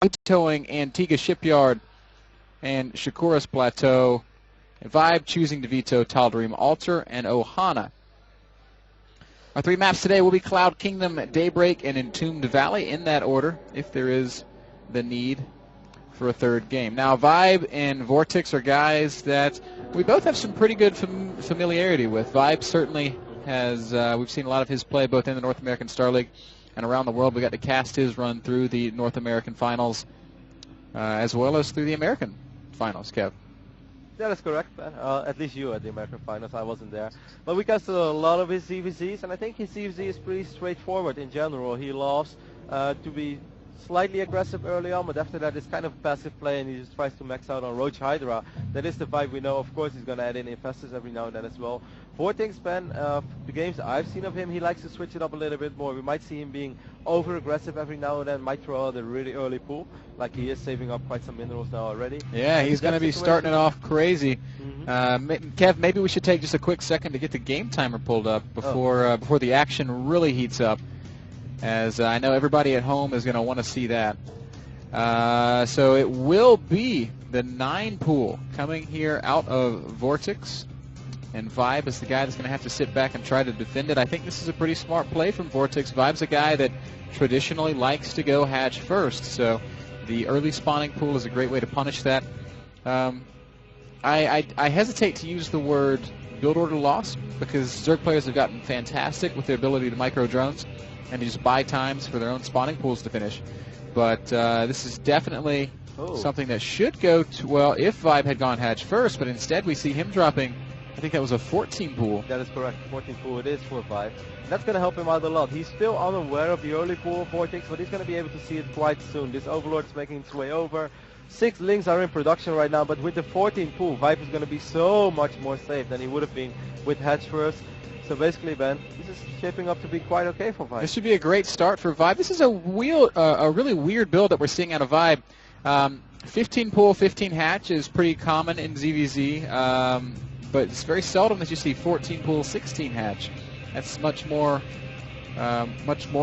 vetoing Antigua Shipyard and Shakuras Plateau. And ViBE choosing to veto Tal'Darim Altar and Ohana. Our three maps today will be Cloud Kingdom, Daybreak, and Entombed Valley in that order, if there is the need for a third game. Now, ViBE and VortiX are guys that we both have some pretty good familiarity with. ViBE certainly has, we've seen a lot of his play both in the North American Star League and around the world. We got to cast his run through the North American finals as well as through the American finals, Kev. That is correct, Ben. At least you at the American finals. I wasn't there. But we got a lot of his CVZs, and I think his CVZ is pretty straightforward in general. He loves to be slightly aggressive early on, but after that it's kind of passive play, and he just tries to max out on Roach Hydra. That is the vibe we know. Of course, he's going to add in Infestors every now and then as well. VortiX, Ben, the games I've seen of him, he likes to switch it up a little bit more. We might see him being over-aggressive every now and then, might throw out a really early pool, like he is saving up quite some minerals now already. Yeah, he's going to be starting it off crazy. Kev, maybe we should take just a quick second to get the game timer pulled up before the action really heats up, as I know everybody at home is going to want to see that. So it will be the 9 pool coming here out of VortiX, and ViBE is the guy that's going to have to sit back and try to defend it. I think this is a pretty smart play from VortiX. ViBE's a guy that traditionally likes to go hatch first, so the early spawning pool is a great way to punish that. I hesitate to use the word build order loss, because Zerg players have gotten fantastic with their ability to micro drones and to just buy times for their own spawning pools to finish. But this is definitely something that should go to, well, if ViBE had gone hatch first, but instead we see him dropping, I think that was a 14 pool. That is correct, 14 pool it is for ViBE. That's going to help him out a lot. He's still unaware of the early pool of VortiX, but he's going to be able to see it quite soon. This Overlord is making its way over. 6 links are in production right now, but with the 14 pool, ViBE is going to be so much more safe than he would have been with hatch first. So basically, Ben, this is shaping up to be quite okay for ViBE. This should be a great start for ViBE. This is a really weird build that we're seeing out of ViBE. 15 pool, 15 hatch is pretty common in ZVZ, but it's very seldom that you see 14 pool, 16 hatch. That's much more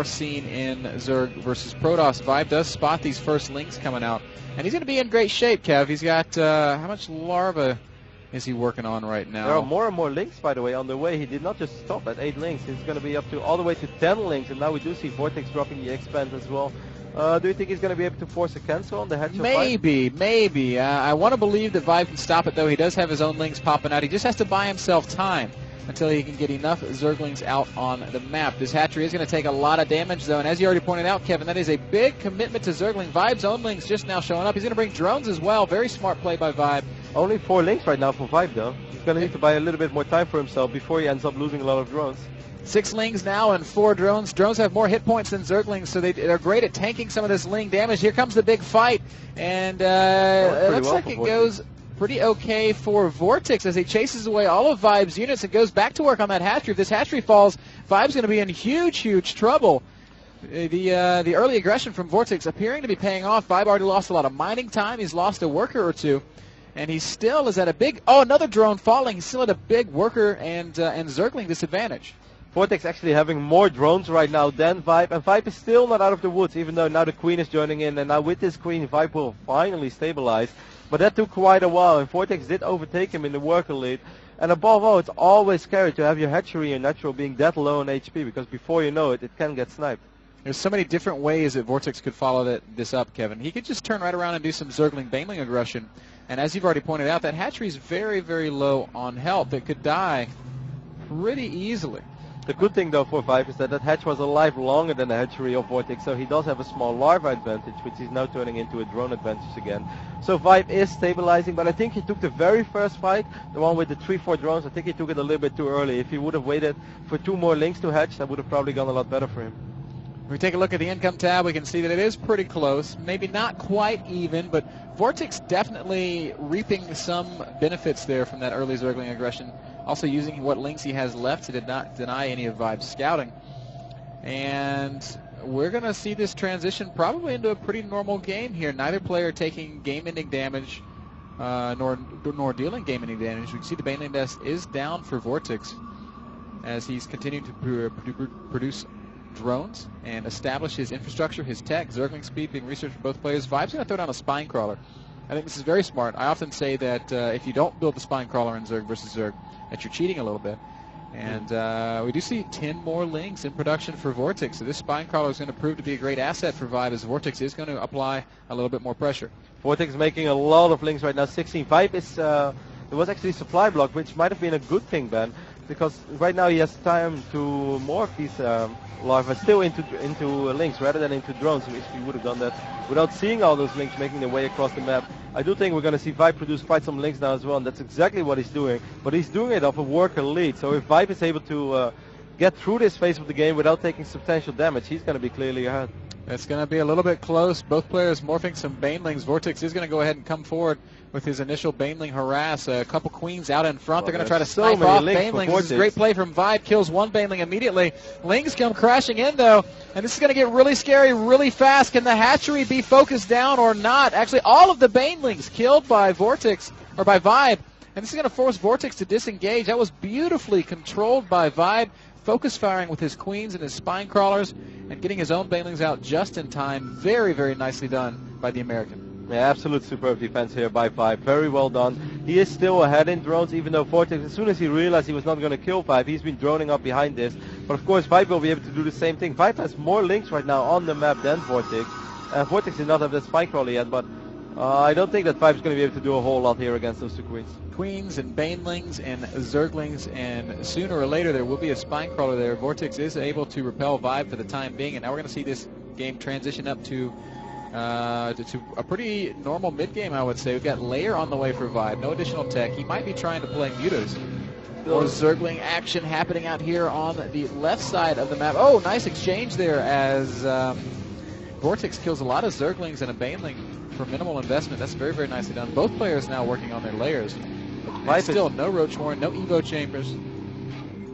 seen in Zerg versus Protoss. ViBE does spot these first links coming out, and he's going to be in great shape, Kev. He's got, how much larva is he working on right now? There are more and more links, by the way, on the way. He did not just stop at 8 links. He's going to be up to all the way to 10 links, and now we do see VortiX dropping the expand as well. Do you think he's going to be able to force a cancel on the hatch? Maybe. I want to believe that ViBE can stop it, though. He does have his own links popping out. He just has to buy himself time until he can get enough Zerglings out on the map. This hatchery is going to take a lot of damage, though, and as you already pointed out, Kevin, that is a big commitment to Zergling. ViBE's own links just now showing up. He's going to bring drones as well. Very smart play by ViBE. Only 4 links right now for ViBE, though. He's going to need to buy a little bit more time for himself before he ends up losing a lot of drones. 6 lings now and 4 drones. Drones have more hit points than Zerglings, so they're great at tanking some of this ling damage. Here comes the big fight, and it looks like it goes pretty okay for VortiX as he chases away all of ViBE's units and goes back to work on that hatchery. If this hatchery falls, ViBE's going to be in huge trouble. The early aggression from VortiX appearing to be paying off. ViBE already lost a lot of mining time. He's lost a worker or 2. And he still is at a big, another drone falling. He's still at a big worker and Zergling disadvantage. VortiX actually having more drones right now than ViBE, and ViBE is still not out of the woods, even though now the Queen is joining in, and now with this Queen, ViBE will finally stabilize. But that took quite a while, and VortiX did overtake him in the worker lead. And above all, it's always scary to have your hatchery and natural being that low on HP, because before you know it, it can get sniped. There's so many different ways that VortiX could follow this up, Kevin. He could just turn right around and do some Zergling Baneling aggression. And as you've already pointed out, that hatchery is very low on health. It could die pretty easily. The good thing, though, for ViBE is that hatch was alive longer than the hatchery of VortiX, so he does have a small larva advantage, which he's now turning into a drone advantage again. So ViBE is stabilizing, but I think he took the very first fight, the one with the 3-4 drones, I think he took it a little bit too early. If he would have waited for 2 more links to hatch, that would have probably gone a lot better for him. If we take a look at the income tab, we can see that it is pretty close. Maybe not quite even, but VortiX definitely reaping some benefits there from that early Zergling aggression. Also using what links he has left to did not deny any of ViBE's scouting. And we're going to see this transition probably into a pretty normal game here. Neither player taking game-ending damage nor dealing game-ending damage. We can see the Baneling Nest is down for VortiX as he's continuing to produce drones and establish his infrastructure, his tech, Zergling speed being researched for both players. ViBE's going to throw down a spine crawler. I think this is very smart. I often say that if you don't build the spine crawler in Zerg versus Zerg, that you're cheating a little bit. And we do see 10 more links in production for VortiX. So this spine crawler is going to prove to be a great asset for ViBE, as VortiX is going to apply a little bit more pressure. VortiX is making a lot of links right now. 16. ViBE is, it was actually supply block, which might have been a good thing, Ben, because right now he has time to morph these larvae still into links rather than into drones, which we would have done that without seeing all those links making their way across the map. I do think we're going to see ViBE produce quite some links now as well, and that's exactly what he's doing. But he's doing it off a worker lead, so if ViBE is able to get through this phase of the game without taking substantial damage, he's going to be clearly ahead. It's going to be a little bit close. Both players morphing some Banelings. VortiX is going to go ahead and come forward with his initial Baneling harass. A couple queens out in front. They're going to try to snipe off Banelings. This is a great play from ViBE. Kills one Baneling immediately. Lings come crashing in, though. And this is going to get really scary really fast. Can the hatchery be focused down or not? Actually, all of the Banelings killed by VortiX, or by ViBE. And this is going to force VortiX to disengage. That was beautifully controlled by ViBE. Focus firing with his queens and his spine crawlers and getting his own Banelings out just in time. Very, very nicely done by the American. Yeah, absolute superb defense here by ViBE. Very well done. He is still ahead in drones, even though VortiX, as soon as he realized he was not going to kill ViBE, he's been droning up behind this. But of course, ViBE will be able to do the same thing. ViBE has more links right now on the map than VortiX. VortiX did not have that spine crawler yet, but I don't think that ViBE is going to be able to do a whole lot here against those two queens. Queens and Banelings and Zerglings, and sooner or later there will be a spine crawler there. VortiX is able to repel ViBE for the time being, and now we're going to see this game transition up to a pretty normal mid-game, I would say. We've got Lair on the way for ViBE, no additional tech. He might be trying to play Mutas. More Zergling action happening out here on the left side of the map. Oh, nice exchange there as VortiX kills a lot of Zerglings and a Baneling for minimal investment. That's very, very nicely done. Both players now working on their layers. Still no Roach Horn, no Evo Chambers.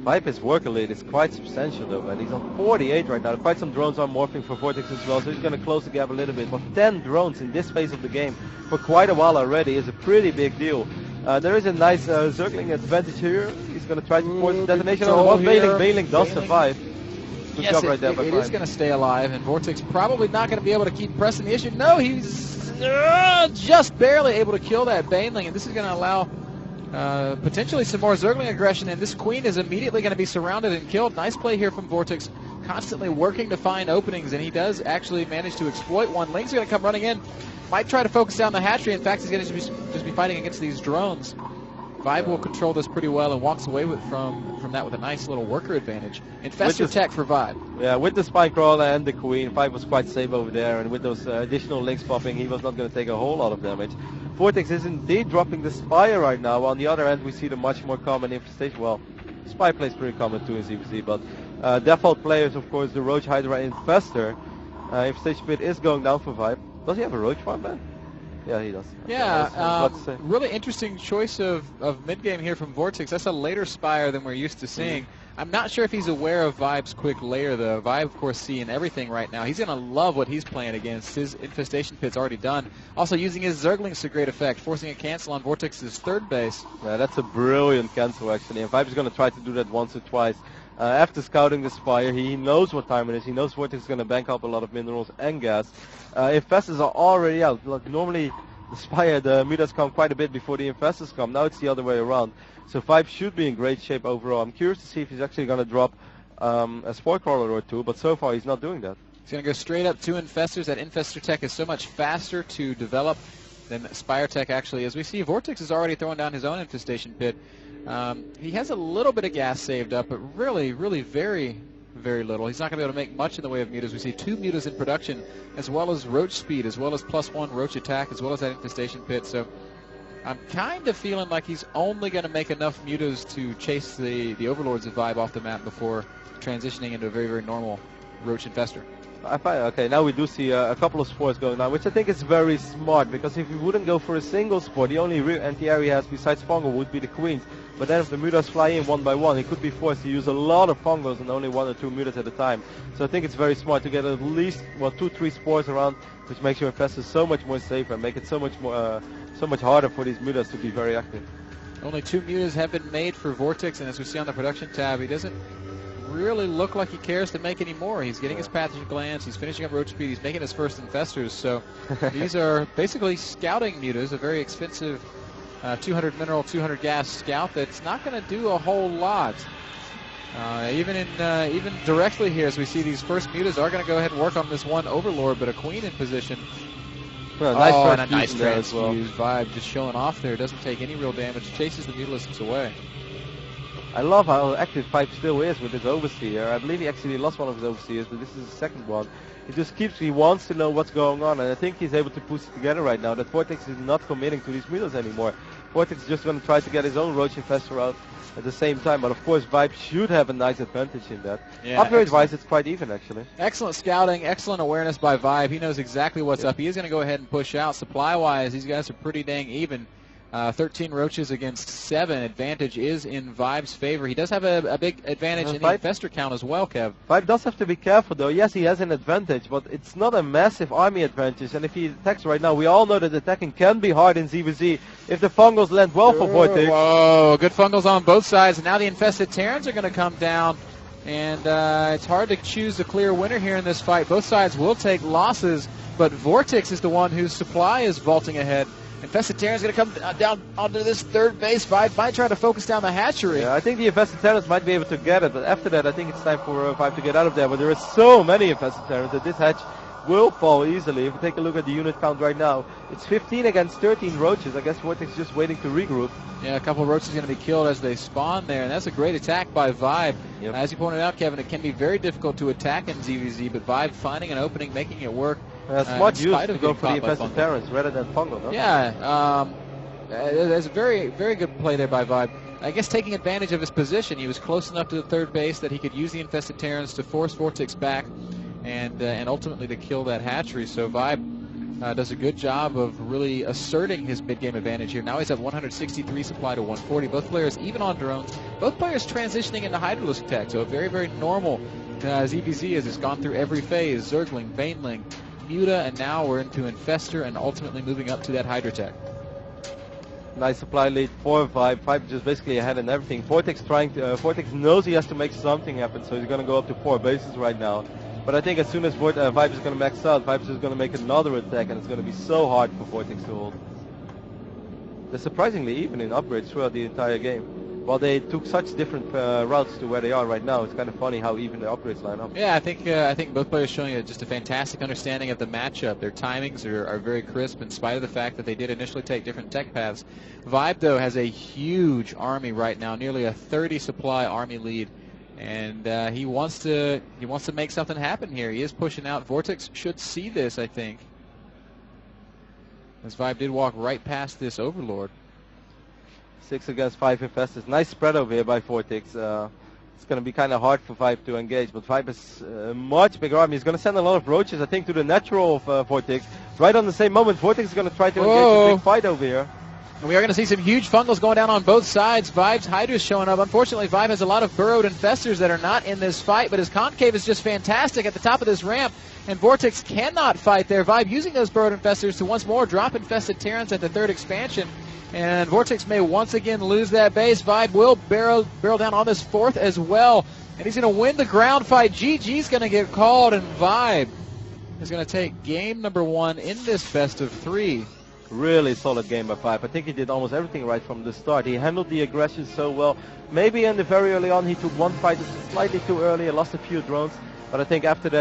ViBE's worker lead is quite substantial though, and he's on 48 right now. Quite some drones are morphing for VortiX as well, so he's going to close the gap a little bit. But 10 drones in this phase of the game for quite a while already is a pretty big deal. There is a nice Zergling advantage here. He's going to try to force the detonation on one Baneling. Baneling does survive. Good job right there by ViBE. It is going to stay alive, and VortiX probably not going to be able to keep pressing the issue. No, he's just barely able to kill that Baneling, and this is going to allow potentially some more Zergling aggression, and this queen is immediately going to be surrounded and killed. Nice play here from VortiX, constantly working to find openings, and he does actually manage to exploit one. Ling's going to come running in, might try to focus down the hatchery. In fact, he's going to just be fighting against these drones. ViBE will control this pretty well and walks away from that with a nice little worker advantage. Infestor tech for ViBE. Yeah, with the spine crawler and the queen, ViBE was quite safe over there, and with those additional links popping, he was not going to take a whole lot of damage. VortiX is indeed dropping the Spire right now. On the other end, we see the much more common infestation. Well, Spire plays pretty common too in ZVZ, but default players, of course, the Roach Hydra Infestor. Infestation Pit is going down for ViBE. Does he have a Roach farm, Ben? Yeah, he does. Yeah, really interesting choice of mid-game here from VortiX. That's a later Spire than we're used to seeing. I'm not sure if he's aware of ViBE's quick layer, though. ViBE, of course, seeing everything right now. He's going to love what he's playing against. His Infestation Pit's already done. Also using his Zerglings to great effect, forcing a cancel on VortiX's third base. Yeah, that's a brilliant cancel, actually. And ViBE is going to try to do that once or twice. After scouting the Spire, he knows what time it is. He knows VortiX is going to bank up a lot of minerals and gas. Infestors are already out. Like, normally, the Spire, the Mutas come quite a bit before the Infestors come. Now it's the other way around. So ViBE should be in great shape overall. I'm curious to see if he's actually going to drop a Spore Crawler or two, but so far he's not doing that. He's going to go straight up to Infestors. That Infestor tech is so much faster to develop than Spire tech actually is. We see VortiX is already throwing down his own Infestation Pit. He has a little bit of gas saved up, but really, really very, very little. He's not going to be able to make much in the way of Mutas. We see 2 Mutas in production, as well as Roach speed, as well as +1 Roach attack, as well as that Infestation Pit. So I'm kind of feeling like he's only going to make enough Mutas to chase the Overlords of ViBE off the map before transitioning into a very, very normal Roach Infestor. Okay, now we do see a couple of spores going on, which I think is very smart, because if he wouldn't go for a single spore, the only real anti-air he has besides Fungal would be the Queens. But then if the Mutas fly in one by one, he could be forced to use a lot of Fungals and only 1 or 2 Mutas at a time. So I think it's very smart to get at least 2-3 spores around, which makes your Infestors so much more safer and make it so much more so much harder for these Mutas to be very active. Only 2 Mutas have been made for VortiX, and as we see on the production tab, he doesn't really look like he cares to make any more. He's getting his pathogen glands, he's finishing up roach speed, he's making his first infestors. So these are basically scouting mutas, a very expensive 200 mineral, 200 gas scout that's not going to do a whole lot. Even directly here, as we see these first mutas are going to go ahead and work on this one overlord, but a queen in position. Well, and a nice transfuse. ViBE just showing off there. Doesn't take any real damage. Chases the mutalisms away. I love how active ViBE still is with his overseer. I believe he actually lost one of his overseers, but this is the second one. He wants to know what's going on, and I think he's able to push it together right now. That VortiX is not committing to these mutas anymore. VortiX is just going to try to get his own roach infestor out at the same time, but of course ViBE should have a nice advantage in that. Yeah, upgrade-wise, it's quite even actually. Excellent scouting, excellent awareness by ViBE. He knows exactly what's up. He is going to go ahead and push out. Supply-wise, these guys are pretty dang even. 13 roaches against 7. Advantage is in ViBE's favor. He does have a big advantage in the infestor count as well, Kev. ViBE does have to be careful, though. Yes, he has an advantage, but it's not a massive army advantage. And if he attacks right now, we all know that attacking can be hard in ZVZ if the fungals land well for VortiX. Whoa, good fungals on both sides. And now the infested Terrans are going to come down. And it's hard to choose a clear winner here in this fight. Both sides will take losses, but VortiX is the one whose supply is vaulting ahead. Infested Terran's going to come down onto this third base. ViBE might try to focus down the hatchery. Yeah, I think the Infested Terrans might be able to get it, but after that I think it's time for ViBE to get out of there. But there are so many Infested Terrans that this hatch will fall easily. If we take a look at the unit count right now, it's 15 against 13 roaches. I guess VortiX is just waiting to regroup. Yeah, a couple of roaches going to be killed as they spawn there, and that's a great attack by ViBE. Yep. As you pointed out, Kevin, it can be very difficult to attack in ZVZ, but ViBE finding an opening, making it work. Smart use to go for the Infested Terrans rather than fungal, huh? Yeah, there's a very, very good play there by ViBE. I guess taking advantage of his position, he was close enough to the third base that he could use the Infested Terrans to force VortiX back and ultimately to kill that hatchery. So ViBE does a good job of really asserting his mid-game advantage here. Now he's at 163 supply to 140. Both players even on drones. Both players transitioning into Hydralisk tech. So a very, very normal ZVZ as it's gone through every phase. Zergling, Baneling, Muta, and now we're into Infestor and ultimately moving up to that Hydrotech. Nice supply lead for ViBE. ViBE just basically ahead in everything. VortiX knows he has to make something happen, so he's going to go up to 4 bases right now. But I think as soon as ViBE is going to max out, ViBE is just going to make another attack, and it's going to be so hard for VortiX to hold. They're surprisingly even in upgrades throughout the entire game. While they took such different routes to where they are right now, it's kind of funny how even the upgrades line up. Yeah, I think both players showing just a fantastic understanding of the matchup. Their timings are very crisp in spite of the fact that they did initially take different tech paths. ViBE, though, has a huge army right now, nearly a 30 supply army lead. And he wants to make something happen here. He is pushing out. VortiX should see this, I think. As ViBE did walk right past this Overlord. 6 against 5 infestors. Nice spread over here by VortiX. It's going to be kind of hard for ViBE to engage, but ViBE is a much bigger army. He's going to send a lot of roaches, I think, to the natural of VortiX. Right on the same moment, VortiX is going to try to engage a big fight over here. And we are going to see some huge fungals going down on both sides. ViBE's Hydra's showing up. Unfortunately, ViBE has a lot of burrowed infestors that are not in this fight, but his concave is just fantastic at the top of this ramp, and VortiX cannot fight there. ViBE using those burrowed infestors to once more drop infested Terrans at the third expansion, and VortiX may once again lose that base. ViBE will barrel down on this fourth as well, and he's going to win the ground fight. GG's going to get called, and ViBE is going to take game number 1 in this best of 3. Really solid game by ViBE. I think he did almost everything right from the start. He handled the aggression so well. Maybe in the very early on he took one fight slightly too early and lost a few drones, but I think after that